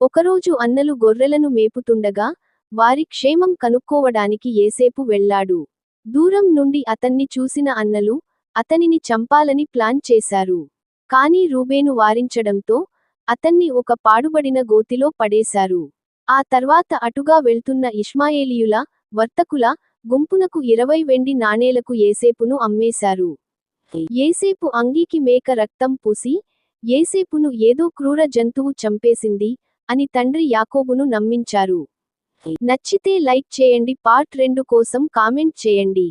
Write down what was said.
ఒకరోజు అన్నలు గొర్రెలను మేపుతుండగా, వారి క్షేమం కనుక్కోవడానికి యేసేపు వెళ్ళాడు. దూరం నుండి అతన్ని చూసిన అన్నలు, అతనిని చంపాలని ప్లాన్ చేశారు. కానీ రూబేను వారించడంతో, అతన్ని ఒక పాడుబడిన గోతిలో పడేశారు. ఆ తర్వాత అటుగా వెళ్తున్న ఇష్మాయేలీయుల, వర్తకుల, గుంపునకు 20 వెండి నాణేలకు యేసేపును అమ్మేశారు. యేసేపు అంగీకి మేక రక్తం పూసి, యేసేపును ఏదో క్రూర జంతువు చంపేసింది అని తండ్రి యాకోబును నమ్మించారు. నచ్చితే లైక్ చేయండి, పార్ట్ 2 కోసం కామెంట్ చేయండి.